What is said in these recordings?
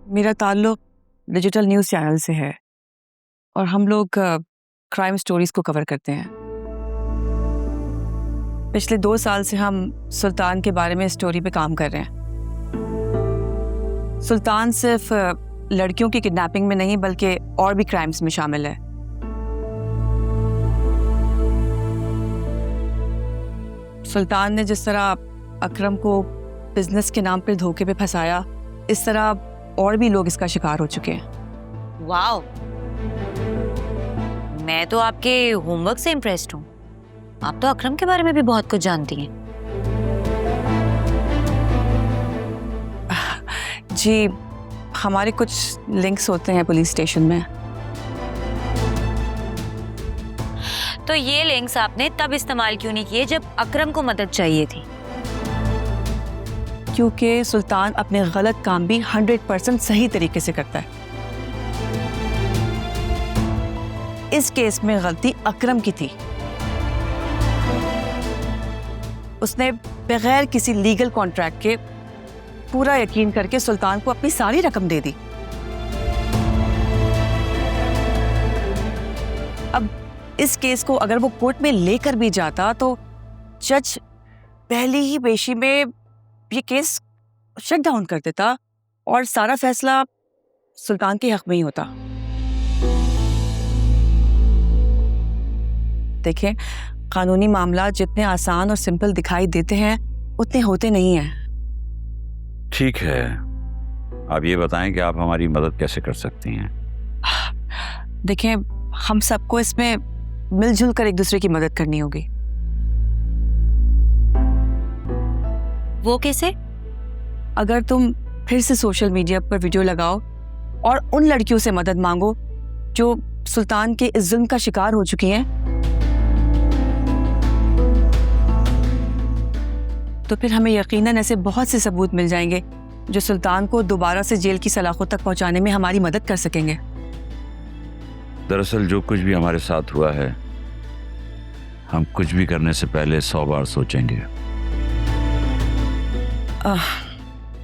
मेरा ताल्लुक digital news channel से है और हम लोग क्राइम स्टोरीज को कवर करते हैं। पिछले 2 साल से हम सुल्तान के बारे में स्टोरी पे काम कर रहे हैं। सुल्तान सिर्फ लड़कियों की किडनैपिंग में नहीं बल्कि और भी क्राइम्स में शामिल है। सुल्तान ने जिस तरह अकरम को बिजनेस के नाम पर धोखे पे फंसाया, इस तरह और भी लोग इसका शिकार हो चुके हैं। वाओ, मैं तो आपके होमवर्क से इम्प्रेस्ड हूँ। आप तो अकरम के बारे में भी बहुत कुछ जानती हैं। जी, हमारे कुछ लिंक्स होते हैं पुलिस स्टेशन में। तो ये लिंक्स आपने तब इस्तेमाल क्यों नहीं किए जब अकरम को मदद चाहिए थी? क्योंकि सुल्तान अपने गलत काम भी 100% सही तरीके से करता है। इस केस में गलती अकरम की थी। उसने बगैर किसी लीगल कॉन्ट्रैक्ट के पूरा यकीन करके सुल्तान को अपनी सारी रकम दे दी। अब इस केस को अगर वो कोर्ट में लेकर भी जाता तो जज पहली ही पेशी में ये केस शट डाउन कर देता और सारा फैसला सुल्तान के हक में ही होता। देखें, कानूनी मामला जितने आसान और सिंपल दिखाई देते हैं उतने होते नहीं हैं। ठीक है, आप ये बताएं कि आप हमारी मदद कैसे कर सकती हैं? देखें, हम सबको इसमें मिलजुल कर एक दूसरे की मदद करनी होगी। वो कैसे? अगर तुम फिर से सोशल मीडिया पर वीडियो लगाओ और उन लड़कियों से मदद मांगो जो सुल्तान के इस जुल्म का शिकार हो चुकी हैं, तो फिर हमें यकीनन ऐसे बहुत से सबूत मिल जाएंगे जो सुल्तान को दोबारा से जेल की सलाखों तक पहुंचाने में हमारी मदद कर सकेंगे। दरअसल जो कुछ भी हमारे साथ हुआ है, हम कुछ भी करने से पहले 100 बार सोचेंगे।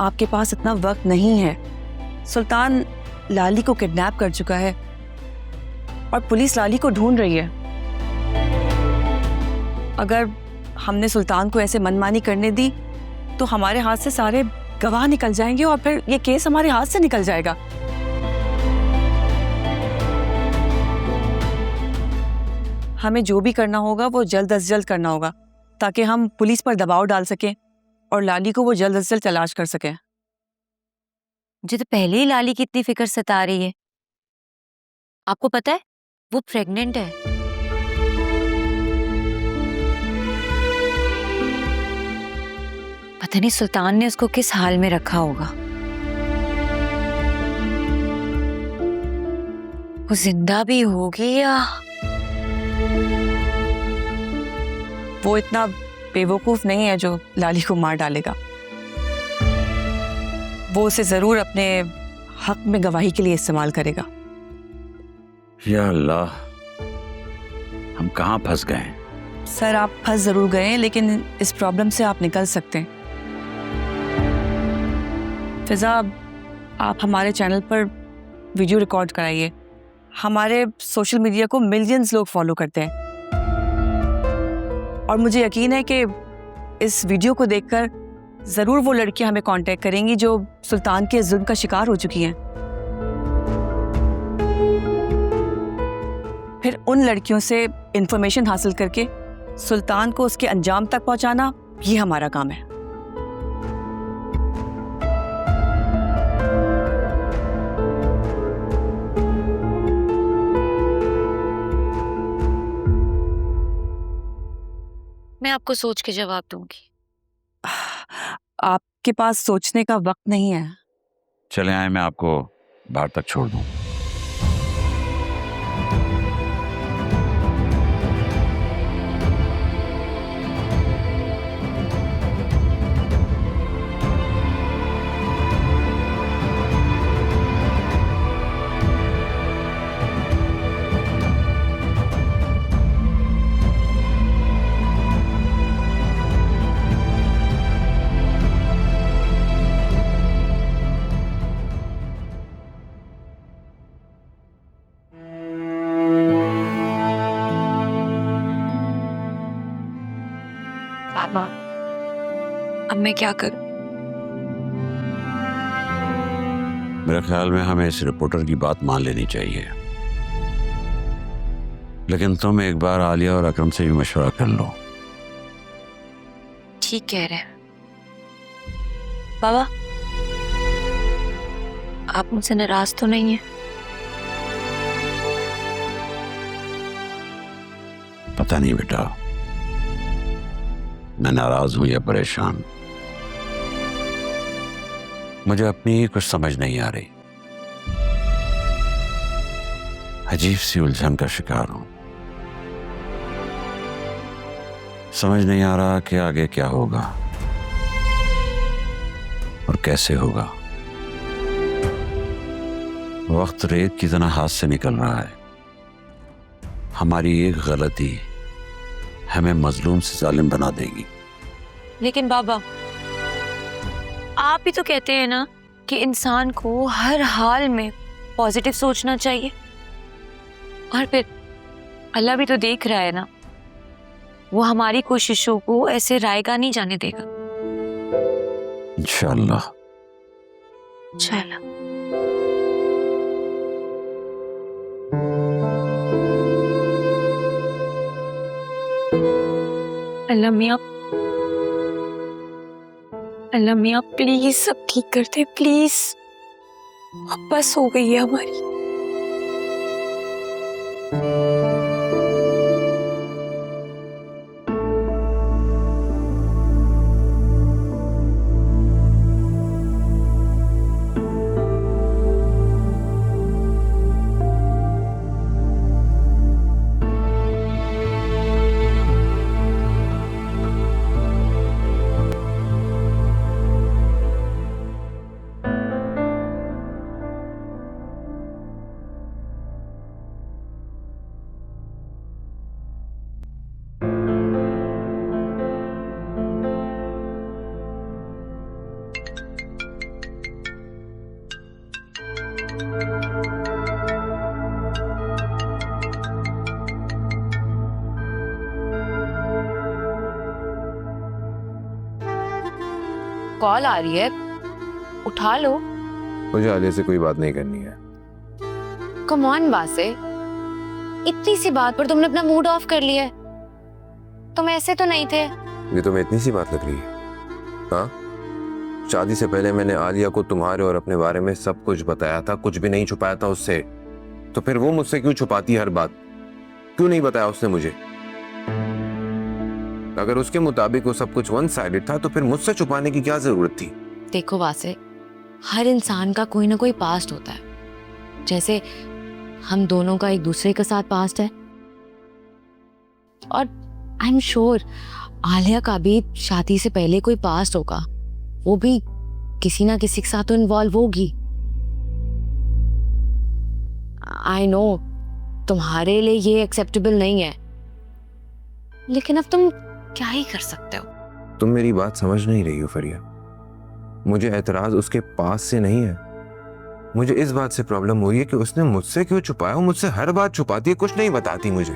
आपके पास इतना वक्त नहीं है। सुल्तान लाली को किडनैप कर चुका है और पुलिस लाली को ढूंढ रही है। अगर हमने सुल्तान को ऐसे मनमानी करने दी तो हमारे हाथ से सारे गवाह निकल जाएंगे और फिर ये केस हमारे हाथ से निकल जाएगा। हमें जो भी करना होगा वो जल्द अज जल्द करना होगा ताकि हम पुलिस पर दबाव डाल सकें और लाली को वो जल्द अज जल्द तलाश कर सकें। मुझे तो पहले ही लाली की इतनी फिक्र सता रही है। आपको पता है वो प्रेग्नेंट है। पता नहीं सुल्तान ने उसको किस हाल में रखा होगा। वो जिंदा भी होगी या वो इतना बेवकूफ नहीं है जो लाली को मार डालेगा। वो उसे जरूर अपने हक में गवाही के लिए इस्तेमाल करेगा। या अल्लाह, हम कहाँ फंस गए? सर, आप फंस जरूर गए हैं लेकिन इस प्रॉब्लम से आप निकल सकते हैं। फिजा, आप हमारे चैनल पर वीडियो रिकॉर्ड कराइए। हमारे सोशल मीडिया को मिलियंस लोग फॉलो करते हैं और मुझे यकीन है कि इस वीडियो को देखकर ज़रूर वो लड़कियां हमें कांटेक्ट करेंगी जो सुल्तान के जुल्म का शिकार हो चुकी हैं। फिर उन लड़कियों से इंफॉर्मेशन हासिल करके सुल्तान को उसके अंजाम तक पहुंचाना, ये हमारा काम है। मैं आपको सोच के जवाब दूंगी। आपके पास सोचने का वक्त नहीं है। चले आए, मैं आपको बाहर तक छोड़ दूं। मैं क्या करूं? मेरे ख्याल में हमें इस रिपोर्टर की बात मान लेनी चाहिए, लेकिन तुम एक बार आलिया और अकरम से भी मशवरा कर लो। ठीक कह रहे हैं बाबा। आप मुझसे नाराज तो नहीं है? पता नहीं बेटा, मैं नाराज हूं या परेशान, मुझे अपनी ही कुछ समझ नहीं आ रही। अजीब सी उलझन का शिकार हूं। समझ नहीं आ रहा कि आगे क्या होगा और कैसे होगा। वक्त रेत की तरह हाथ से निकल रहा है। हमारी एक गलती हमें मजलूम से जालिम बना देगी। लेकिन बाबा, आप ही तो कहते हैं ना कि इंसान को हर हाल में पॉजिटिव सोचना चाहिए। और फिर अल्लाह भी तो देख रहा है ना, वो हमारी कोशिशों को ऐसे रायगा नहीं जाने देगा। इंशाअल्लाह। चलो। अल्लाह मियां प्लीज सब ठीक कर दे, प्लीज। अब बस हो गई है हमारी। कॉल आ रही है, उठा लो। मुझे आलिया से कोई बात नहीं करनी है। कम ऑन वासे, इतनी सी बात पर तुमने अपना मूड ऑफ कर लिया है। तुम ऐसे तो नहीं थे। ये तुम्हें इतनी सी बात लग रही है? हाँ, शादी से पहले मैंने आलिया को तुम्हारे और अपने बारे में सब कुछ बताया था, कुछ भी नहीं छुपाया था उससे। तो फिर वो मुझसे क्यों छुपाती हर बात? क्यों नहीं बताया उसने मुझे? अगर उसके मुताबिक वो सब कुछ वन साइडेड था तो फिर मुझसे छुपाने की क्या जरूरत थी? देखो वासे, हर इंसान का कोई ना कोई पास्ट होता है। जैसे हम दोनों का एक दूसरे के साथ पास्ट है, और आई एम श्योर आलिया का भी शादी से पहले कोई पास्ट होगा। वो भी किसी ना किसी के साथ तो इन्वॉल्व होगी। आई नो तुम्हारे लिए ये एक्सेप्टेबल नहीं है, लेकिन अब तुम क्या ही कर सकते हो। तुम मेरी बात समझ नहीं रही हो फरिया। मुझे एतराज उसके पास से नहीं है, मुझे इस बात से प्रॉब्लम हुई है कि उसने मुझसे क्यों छुपाया। वो मुझसे हर बात छुपाती है, कुछ नहीं बताती मुझे,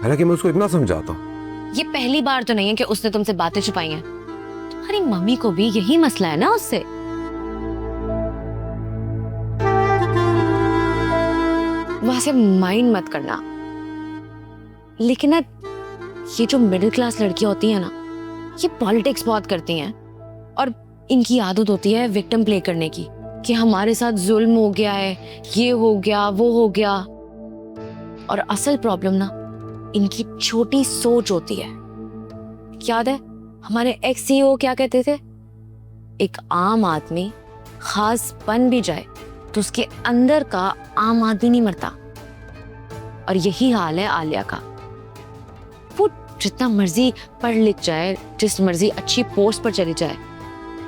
हालांकि मैं उसको इतना समझाता हूँ। ये पहली बार तो नहीं है कि उसने तुमसे बातें छुपाई हैं। तुम्हारी मम्मी को भी यही मसला है ना उससे। वहां से माइंड मत करना। लेकिन ना, ये जो मिडिल क्लास लड़कियां होती हैं ना, ये पॉलिटिक्स बहुत करती हैं, और इनकी आदत होती है विक्टिम प्ले करने की, कि हमारे साथ जुल्म हो गया है, ये हो गया, वो हो गया। और असल प्रॉब्लम ना इनकी छोटी सोच होती है। याद है हमारे एक्स सीईओ क्या कहते थे? एक आम आदमी खास बन भी जाए तो उसके अंदर का आम आदमी नहीं मरता। और यही हाल है आलिया का। वो जितना मर्जी पढ़ लिख जाए, जिस मर्जी अच्छी पोस्ट पर चली जाए,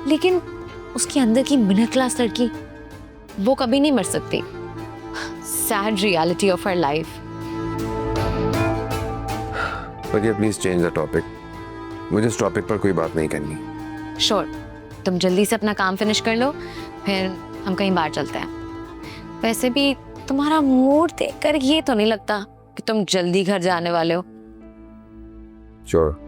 लेकिन उसके अंदर की मिडिल क्लास लड़की वो कभी नहीं मर सकती। Sad reality of her life. Fariya please change the topic. मुझे इस टॉपिक पर कोई बात नहीं करनी। श्योर, तुम जल्दी से अपना काम फिनिश कर लो, फिर हम कहीं बाहर चलते हैं। वैसे भी तुम्हारा मूड देखकर ये तो नहीं लगता कि तुम जल्दी घर जाने वाले हो। श्योर।